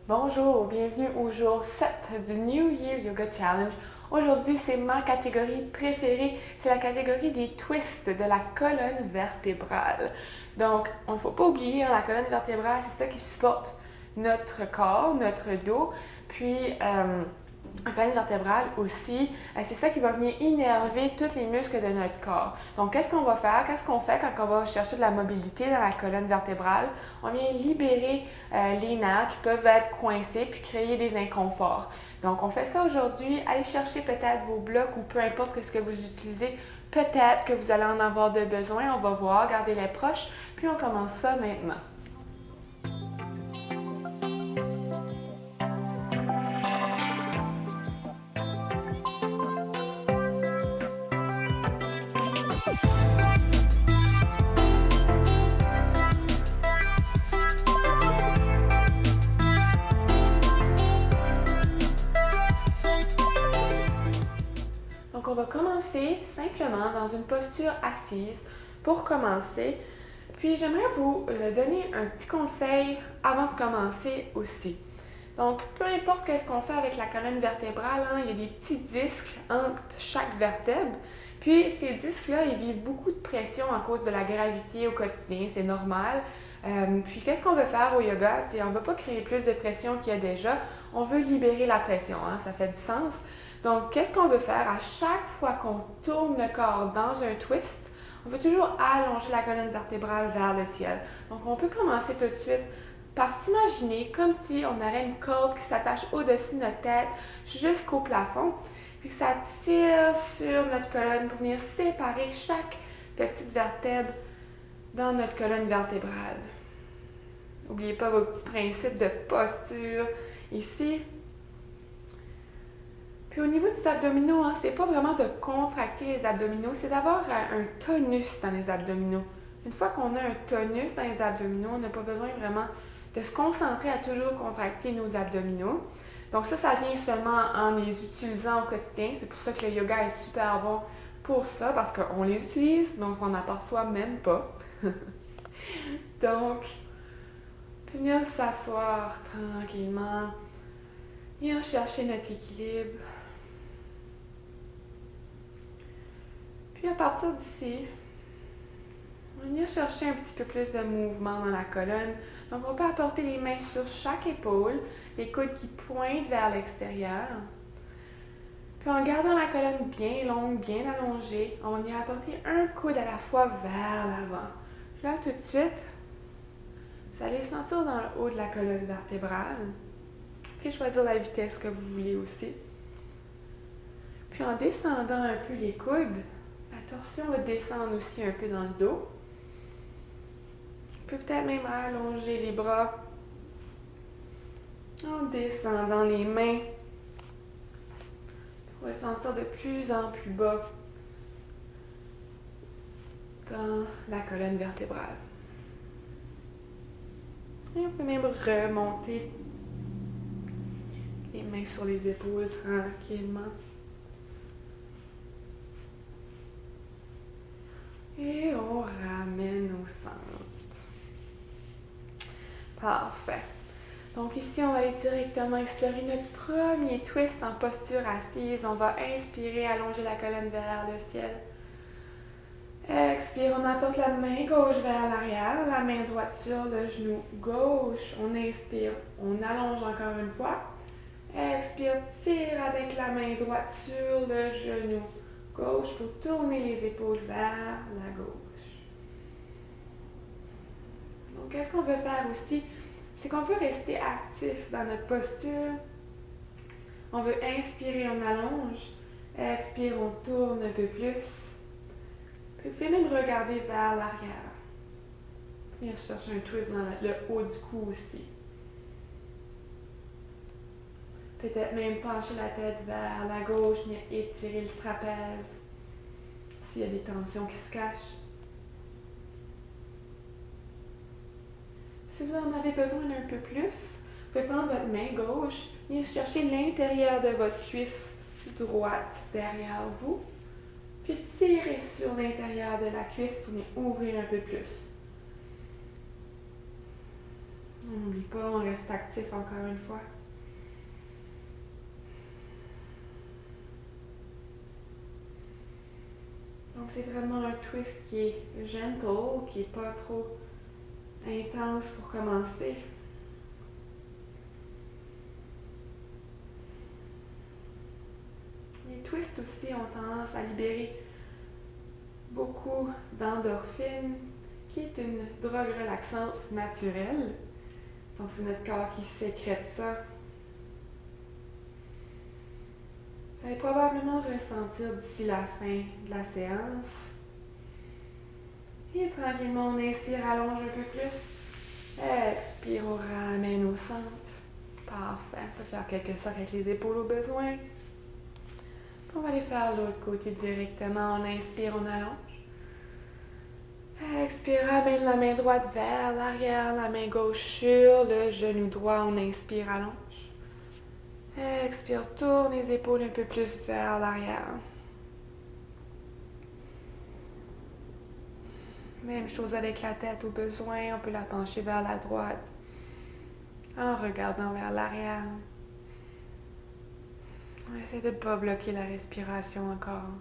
Bonjour, bienvenue au jour 7 du New Year Yoga Challenge. Aujourd'hui, c'est ma catégorie préférée, c'est la catégorie des twists de la colonne vertébrale. Donc, il ne faut pas oublier, la colonne vertébrale, c'est ça qui supporte notre corps, notre dos, puis la colonne vertébrale aussi, c'est ça qui va venir innerver tous les muscles de notre corps. Donc, qu'est-ce qu'on va faire? Qu'est-ce qu'on fait quand on va chercher de la mobilité dans la colonne vertébrale? On vient libérer les nerfs qui peuvent être coincés puis créer des inconforts. Donc, on fait ça aujourd'hui. Allez chercher peut-être vos blocs ou peu importe ce que vous utilisez. Peut-être que vous allez en avoir de besoin. On va voir, gardez-les proches. Puis, on commence ça maintenant. Donc, on va commencer simplement dans une posture assise pour commencer. Puis, j'aimerais vous donner un petit conseil avant de commencer aussi. Donc, peu importe ce qu'on fait avec la colonne vertébrale, il y a des petits disques entre chaque vertèbre. Puis, ces disques-là, ils vivent beaucoup de pression à cause de la gravité au quotidien, c'est normal. Puis, qu'est-ce qu'on veut faire au yoga? C'est on ne veut pas créer plus de pression qu'il y a déjà, on veut libérer la pression, ça fait du sens. Donc, qu'est-ce qu'on veut faire? À chaque fois qu'on tourne le corps dans un twist, on veut toujours allonger la colonne vertébrale vers le ciel. Donc, on peut commencer tout de suite par s'imaginer comme si on aurait une corde qui s'attache au-dessus de notre tête jusqu'au plafond, puis que ça tire sur notre colonne pour venir séparer chaque petite vertèbre dans notre colonne vertébrale. N'oubliez pas vos petits principes de posture ici. Puis au niveau des abdominaux, c'est pas vraiment de contracter les abdominaux, c'est d'avoir un tonus dans les abdominaux. Une fois qu'on a un tonus dans les abdominaux, on n'a pas besoin vraiment de se concentrer à toujours contracter nos abdominaux. Donc ça vient seulement en les utilisant au quotidien. C'est pour ça que le yoga est super bon pour ça, parce qu'on les utilise, mais on s'en aperçoit même pas. Donc, venir s'asseoir tranquillement, venir chercher notre équilibre. Puis à partir d'ici, on va venir chercher un petit peu plus de mouvement dans la colonne. Donc on peut apporter les mains sur chaque épaule, les coudes qui pointent vers l'extérieur. Puis en gardant la colonne bien longue, bien allongée, on va venir apporter un coude à la fois vers l'avant. Puis là tout de suite, vous allez sentir dans le haut de la colonne vertébrale. Puis choisir la vitesse que vous voulez aussi. Puis en descendant un peu les coudes, la torsion va descendre aussi un peu dans le dos. On peut peut-être même allonger les bras en descendant les mains. On va sentir de plus en plus bas dans la colonne vertébrale. Et on peut même remonter les mains sur les épaules tranquillement. Et on ramène au centre. Parfait. Donc ici, on va aller directement explorer notre premier twist en posture assise. On va inspirer, allonger la colonne vers le ciel. Expire, on apporte la main gauche vers l'arrière, la main droite sur le genou gauche. On inspire, on allonge encore une fois. Expire, tire avec la main droite sur le genou gauche pour tourner les épaules vers la gauche. Donc, qu'est-ce qu'on veut faire aussi? C'est qu'on veut rester actif dans notre posture. On veut inspirer, on allonge. Expire, on tourne un peu plus. Puis vous pouvez même regarder vers l'arrière. Venir chercher un twist dans le haut du cou aussi. Peut-être même pencher la tête vers la gauche, venir étirer le trapèze s'il y a des tensions qui se cachent. Si vous en avez besoin d'un peu plus, vous pouvez prendre votre main gauche, venir chercher l'intérieur de votre cuisse droite derrière vous, puis tirer sur l'intérieur de la cuisse pour venir ouvrir un peu plus. On n'oublie pas, on reste actif encore une fois. Donc c'est vraiment un twist qui est gentle, qui n'est pas trop intense pour commencer. Les twists aussi ont tendance à libérer beaucoup d'endorphine, qui est une drogue relaxante naturelle. Donc c'est notre corps qui sécrète ça. Vous allez probablement ressentir d'ici la fin de la séance. Et tranquillement, on inspire, allonge un peu plus. Expire, on ramène au centre. Parfait. On peut faire quelques sacs avec les épaules au besoin. On va aller faire l'autre côté directement. On inspire, on allonge. Expire, ramène la main droite vers l'arrière, la main gauche sur le genou droit. On inspire, allonge. Expire, tourne les épaules un peu plus vers l'arrière. Même chose avec la tête au besoin, on peut la pencher vers la droite en regardant vers l'arrière. On essaie de ne pas bloquer la respiration encore.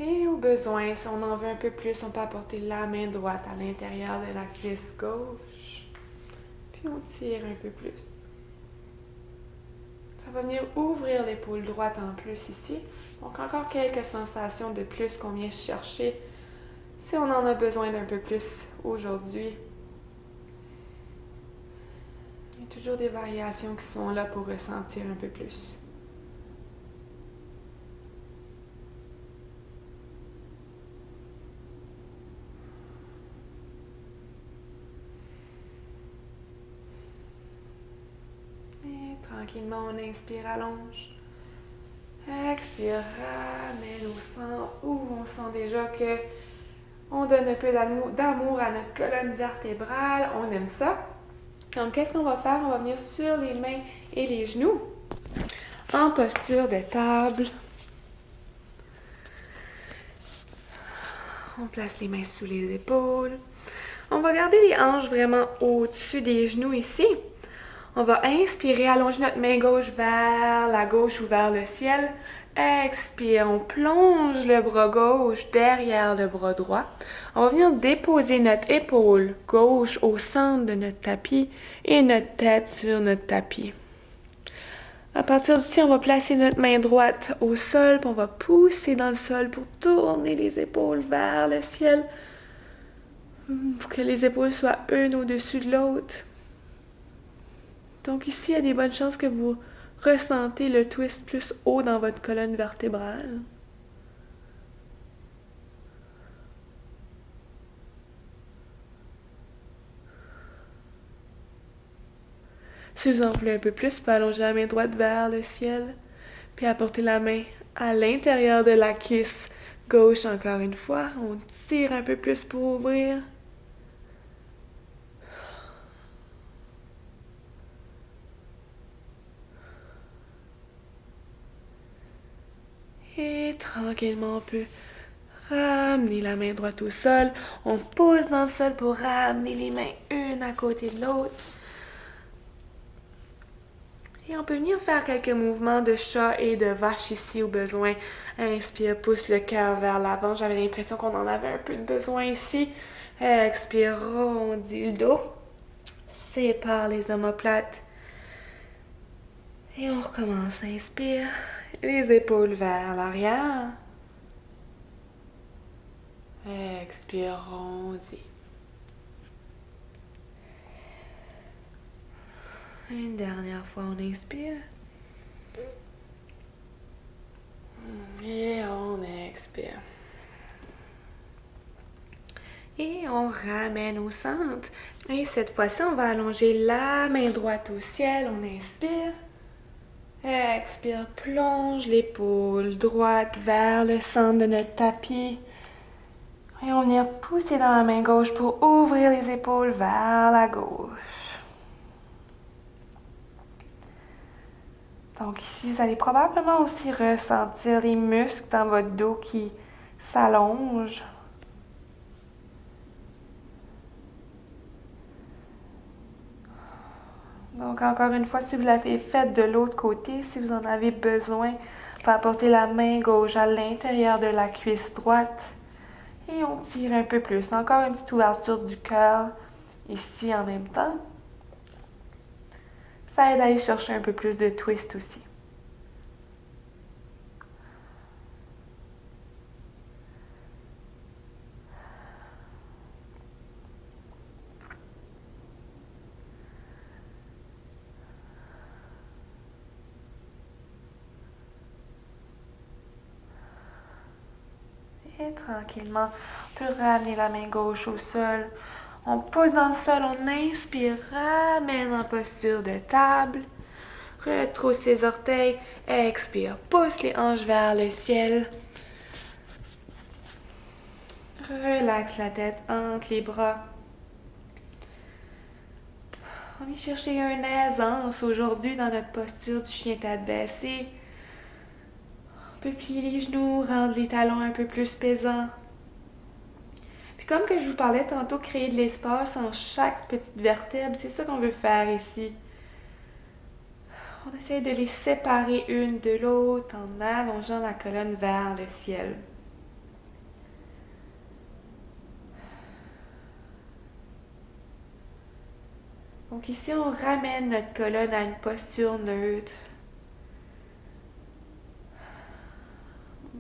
Et au besoin, si on en veut un peu plus, on peut apporter la main droite à l'intérieur de la cuisse gauche. Puis on tire un peu plus. Ça va venir ouvrir l'épaule droite en plus ici. Donc encore quelques sensations de plus qu'on vient chercher si on en a besoin d'un peu plus aujourd'hui. Il y a toujours des variations qui sont là pour ressentir un peu plus. Tranquillement, on inspire, allonge. Expire, ramène au centre. On sent déjà que on donne un peu d'amour à notre colonne vertébrale. On aime ça. Donc, qu'est-ce qu'on va faire? On va venir sur les mains et les genoux en posture de table. On place les mains sous les épaules. On va garder les hanches vraiment au-dessus des genoux ici. On va inspirer, allonger notre main gauche vers la gauche ou vers le ciel. Expire, on plonge le bras gauche derrière le bras droit. On va venir déposer notre épaule gauche au centre de notre tapis et notre tête sur notre tapis. À partir d'ici, on va placer notre main droite au sol, puis on va pousser dans le sol pour tourner les épaules vers le ciel, pour que les épaules soient une au-dessus de l'autre. Donc ici, il y a des bonnes chances que vous ressentez le twist plus haut dans votre colonne vertébrale. Si vous en voulez un peu plus, vous pouvez allonger la main droite vers le ciel, puis apporter la main à l'intérieur de la cuisse gauche encore une fois. On tire un peu plus pour ouvrir. Et tranquillement, on peut ramener la main droite au sol. On pousse dans le sol pour ramener les mains une à côté de l'autre. Et on peut venir faire quelques mouvements de chat et de vache ici au besoin. Inspire, pousse le cœur vers l'avant. J'avais l'impression qu'on en avait un peu de besoin ici. Expire, rondis le dos. Sépare les omoplates. Et on recommence. Inspire. Les épaules vers l'arrière. Expire, rondis. Une dernière fois, on inspire. Et on expire. Et on ramène au centre. Et cette fois-ci, on va allonger la main droite au ciel. On inspire. Expire, plonge l'épaule droite vers le centre de notre tapis. Et on vient pousser dans la main gauche pour ouvrir les épaules vers la gauche. Donc ici, vous allez probablement aussi ressentir les muscles dans votre dos qui s'allonge. Donc, encore une fois, si vous l'avez fait de l'autre côté, si vous en avez besoin, vous pouvez apporter la main gauche à l'intérieur de la cuisse droite et on tire un peu plus. Encore une petite ouverture du cœur ici en même temps. Ça aide à aller chercher un peu plus de twist aussi. Et tranquillement, on peut ramener la main gauche au sol. On pose dans le sol, on inspire, ramène en posture de table. Retrousse ses orteils, expire, pousse les hanches vers le ciel. Relaxe la tête entre les bras. On vient chercher une aisance aujourd'hui dans notre posture du chien tête baissée. On peut plier les genoux, rendre les talons un peu plus pesants. Puis comme que je vous parlais tantôt, créer de l'espace en chaque petite vertèbre, c'est ça qu'on veut faire ici. On essaie de les séparer une de l'autre en allongeant la colonne vers le ciel. Donc ici, on ramène notre colonne à une posture neutre.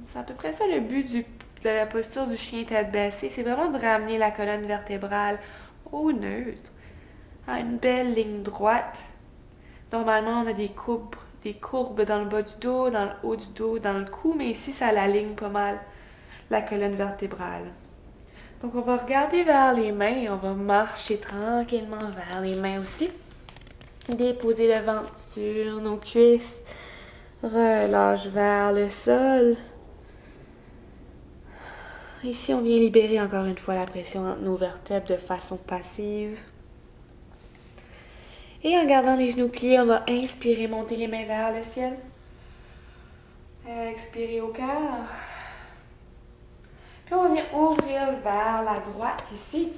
C'est à peu près ça le but de la posture du chien tête baissée. C'est vraiment de ramener la colonne vertébrale au neutre, à une belle ligne droite. Normalement, on a des courbes dans le bas du dos, dans le haut du dos, dans le cou, mais ici, ça aligne pas mal la colonne vertébrale. Donc, on va regarder vers les mains et on va marcher tranquillement vers les mains aussi. Déposer le ventre sur nos cuisses. Relâche vers le sol. Ici, on vient libérer encore une fois la pression entre nos vertèbres de façon passive. Et en gardant les genoux pliés, on va inspirer, monter les mains vers le ciel. Expirer au cœur. Puis on va venir ouvrir vers la droite ici.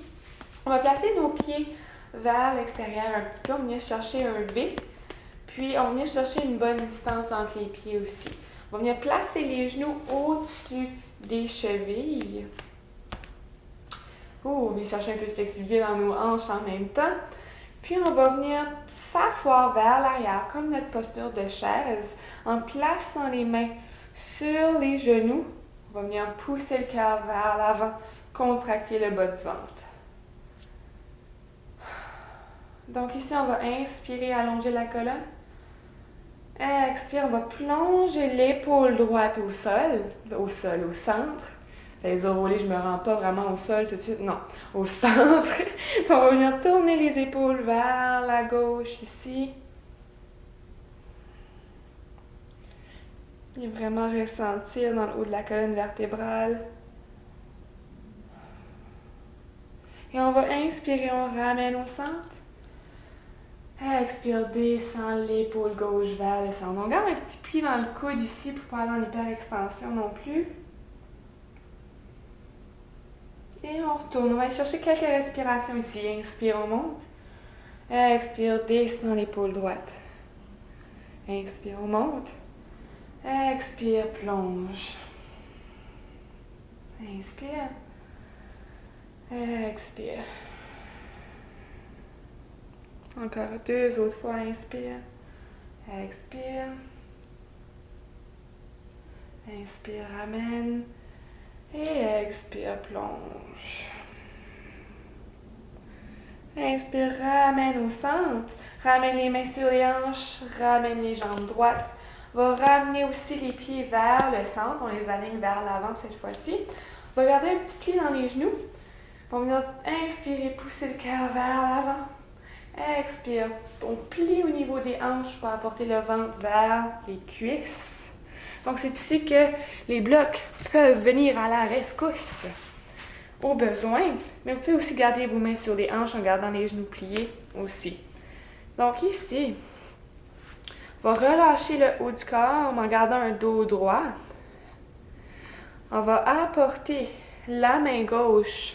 On va placer nos pieds vers l'extérieur un petit peu. On va venir chercher un V. Puis on va venir chercher une bonne distance entre les pieds aussi. On va venir placer les genoux au-dessus des chevilles. On vient chercher un peu de flexibilité dans nos hanches en même temps. Puis on va venir s'asseoir vers l'arrière, comme notre posture de chaise, en plaçant les mains sur les genoux. On va venir pousser le cœur vers l'avant, contracter le bas du ventre. Donc ici, on va inspirer, allonger la colonne. Expire, on va plonger l'épaule droite au centre. Les envolés, je me rends pas vraiment au sol tout de suite, non, au centre. On va venir tourner les épaules vers la gauche ici. Et vraiment ressentir dans le haut de la colonne vertébrale. Et on va inspirer, on ramène au centre. Expire, descend l'épaule gauche vers le centre. On garde un petit pli dans le coude ici pour pas aller en hyperextension non plus. Et on retourne. On va aller chercher quelques respirations ici. Inspire, on monte. Expire, descend l'épaule droite. Inspire, on monte. Expire, plonge. Inspire. Expire. Encore 2 autres fois. Inspire. Expire. Inspire, ramène. Et expire, plonge. Inspire, ramène au centre. Ramène les mains sur les hanches. Ramène les jambes droites. On va ramener aussi les pieds vers le centre. On les aligne vers l'avant cette fois-ci. On va garder un petit pli dans les genoux. On va venir inspirer, pousser le cœur vers l'avant. Expire. On plie au niveau des hanches pour apporter le ventre vers les cuisses. Donc, c'est ici que les blocs peuvent venir à la rescousse au besoin, mais vous pouvez aussi garder vos mains sur les hanches en gardant les genoux pliés aussi. Donc, ici, on va relâcher le haut du corps en gardant un dos droit. On va apporter la main gauche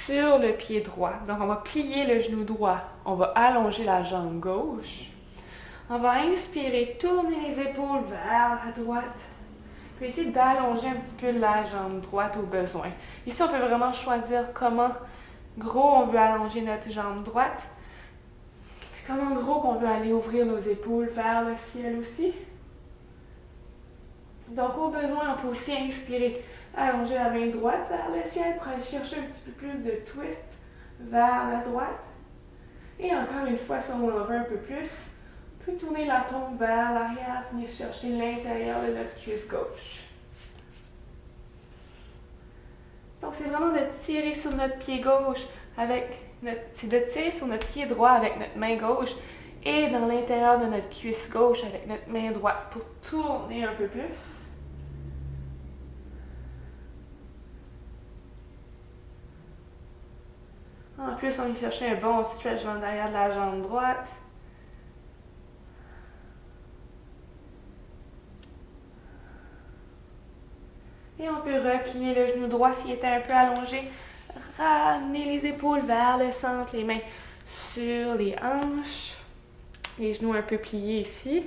sur le pied droit. Donc, on va plier le genou droit. On va allonger la jambe gauche. On va inspirer, tourner les épaules vers la droite. Puis essayer d'allonger un petit peu la jambe droite au besoin. Ici, on peut vraiment choisir comment gros on veut allonger notre jambe droite. Puis comment gros qu'on veut aller ouvrir nos épaules vers le ciel aussi. Donc, au besoin, on peut aussi inspirer, allonger la main droite vers le ciel pour aller chercher un petit peu plus de twist vers la droite. Et encore une fois, si on en veut un peu plus, on peut tourner la paume vers l'arrière, venir chercher l'intérieur de notre cuisse gauche. Donc, c'est vraiment de tirer sur notre pied gauche c'est de tirer sur notre pied droit avec notre main gauche et dans l'intérieur de notre cuisse gauche avec notre main droite pour tourner un peu plus. En plus, on va chercher un bon stretch dans l'arrière de la jambe droite. Et on peut replier le genou droit s'il était un peu allongé. Ramener les épaules vers le centre, les mains sur les hanches. Les genoux un peu pliés ici.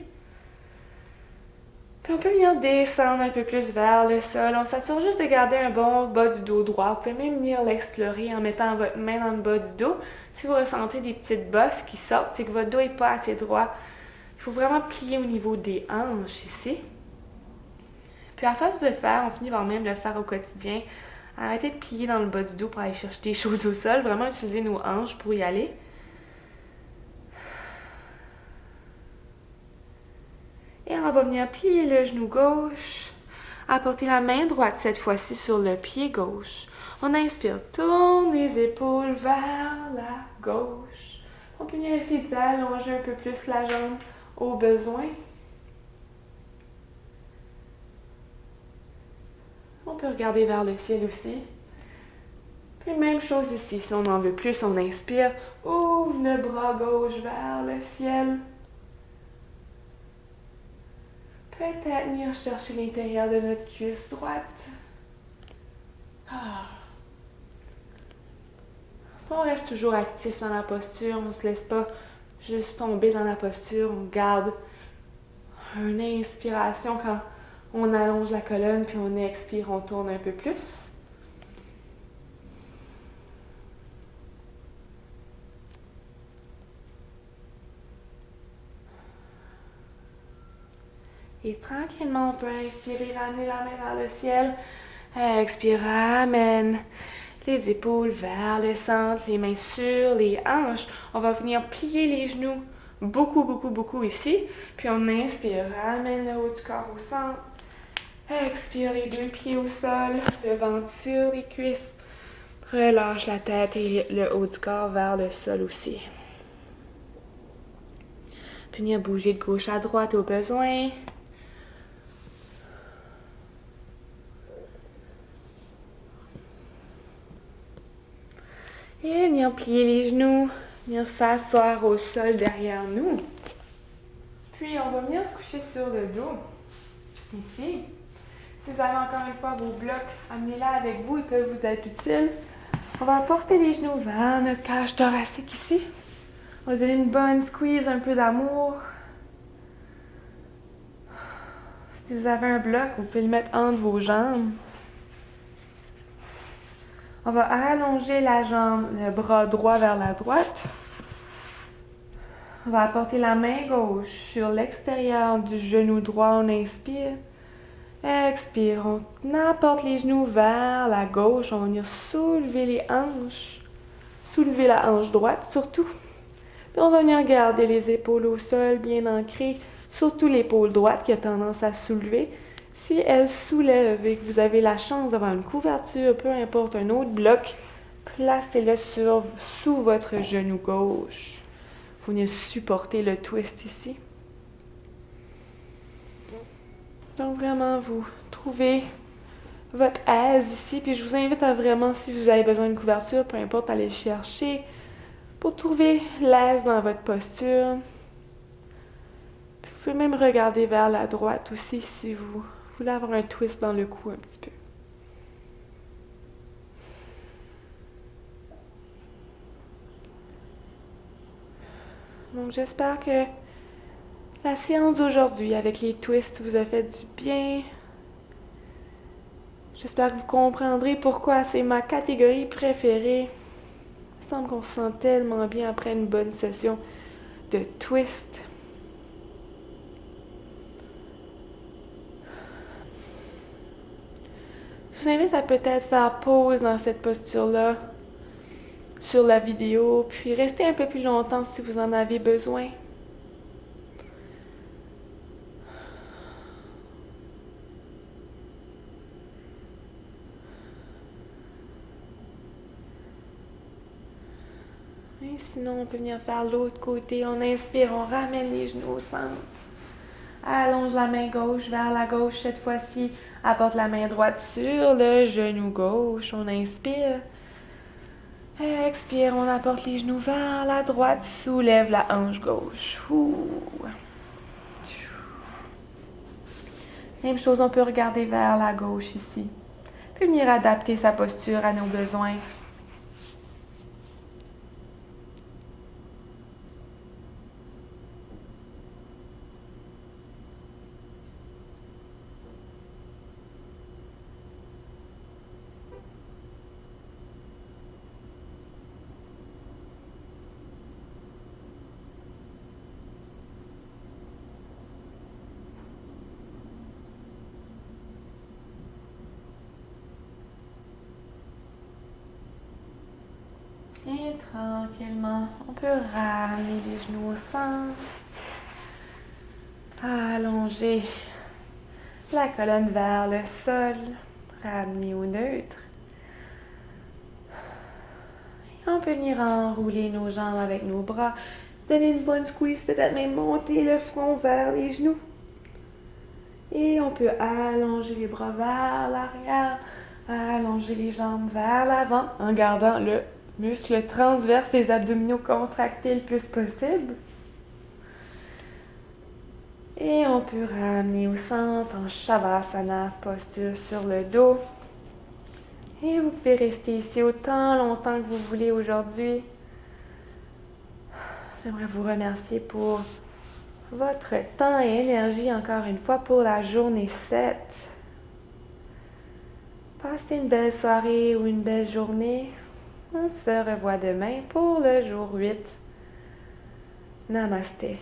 Puis on peut venir descendre un peu plus vers le sol. On s'assure juste de garder un bon bas du dos droit. Vous pouvez même venir l'explorer en mettant votre main dans le bas du dos. Si vous ressentez des petites bosses qui sortent, c'est que votre dos n'est pas assez droit. Il faut vraiment plier au niveau des hanches ici. Puis à force de le faire, on finit par même le faire au quotidien. Arrêtez de plier dans le bas du dos pour aller chercher des choses au sol. Vraiment utiliser nos hanches pour y aller. Et on va venir plier le genou gauche. Apporter la main droite cette fois-ci sur le pied gauche. On inspire, tourne les épaules vers la gauche. On peut venir essayer d'allonger un peu plus la jambe au besoin. On peut regarder vers le ciel aussi. Puis même chose ici, si on en veut plus, on inspire, ouvre le bras gauche vers le ciel. Peut-être venir chercher l'intérieur de notre cuisse droite. On reste toujours actif dans la posture, on ne se laisse pas juste tomber dans la posture, on garde une inspiration quand on allonge la colonne, puis on expire, on tourne un peu plus. Et tranquillement, on peut inspirer, ramener la main vers le ciel. Expire, ramène les épaules vers le centre, les mains sur les hanches. On va venir plier les genoux beaucoup, beaucoup, beaucoup ici. Puis on inspire, ramène le haut du corps au centre. Expire les deux pieds au sol, le ventre sur les cuisses. Relâche la tête et le haut du corps vers le sol aussi. Puis venir bouger de gauche à droite au besoin. Et venir plier les genoux, venir s'asseoir au sol derrière nous. Puis on va venir se coucher sur le dos, ici. Si vous avez encore une fois vos blocs, amenez-les avec vous, ils peuvent vous être utiles. On va porter les genoux vers notre cage thoracique ici. On va donner une bonne squeeze, un peu d'amour. Si vous avez un bloc, vous pouvez le mettre entre vos jambes. On va allonger la jambe, le bras droit vers la droite. On va apporter la main gauche sur l'extérieur du genou droit. On inspire. Expire. On apporte les genoux vers la gauche. On va venir soulever les hanches. Soulever la hanche droite surtout. Puis on va venir garder les épaules au sol, bien ancrées. Surtout l'épaule droite qui a tendance à soulever. Si elle soulève et que vous avez la chance d'avoir une couverture, peu importe, un autre bloc, placez-le sous votre genou gauche. Vous venez supporter le twist ici. Donc vraiment, vous trouvez votre aise ici. Puis je vous invite à vraiment, si vous avez besoin d'une couverture, peu importe, aller le chercher pour trouver l'aise dans votre posture. Puis vous pouvez même regarder vers la droite aussi si vous Je voulais avoir un twist dans le cou un petit peu. Donc j'espère que la séance d'aujourd'hui avec les twists vous a fait du bien. J'espère que vous comprendrez pourquoi c'est ma catégorie préférée. Il me semble qu'on se sent tellement bien après une bonne session de twist. Je vous invite à peut-être faire pause dans cette posture-là sur la vidéo, puis rester un peu plus longtemps si vous en avez besoin. Et sinon, on peut venir faire l'autre côté. On inspire, on ramène les genoux au centre. Allonge la main gauche vers la gauche cette fois-ci. Apporte la main droite sur le genou gauche. On inspire. Expire, on apporte les genoux vers la droite. Soulève la hanche gauche. Même chose, on peut regarder vers la gauche ici. Puis venir adapter sa posture à nos besoins. Et tranquillement, on peut ramener les genoux au centre. Allonger la colonne vers le sol. Ramener au neutre. Et on peut venir enrouler nos jambes avec nos bras. Donner une bonne squeeze, peut-être même monter le front vers les genoux. Et on peut allonger les bras vers l'arrière. Allonger les jambes vers l'avant en gardant le muscle transverse des abdominaux contractés le plus possible. Et on peut ramener au centre en Shavasana, posture sur le dos. Et vous pouvez rester ici autant longtemps que vous voulez aujourd'hui. J'aimerais vous remercier pour votre temps et énergie encore une fois pour la journée 7. Passez une belle soirée ou une belle journée. On se revoit demain pour le jour 8. Namasté.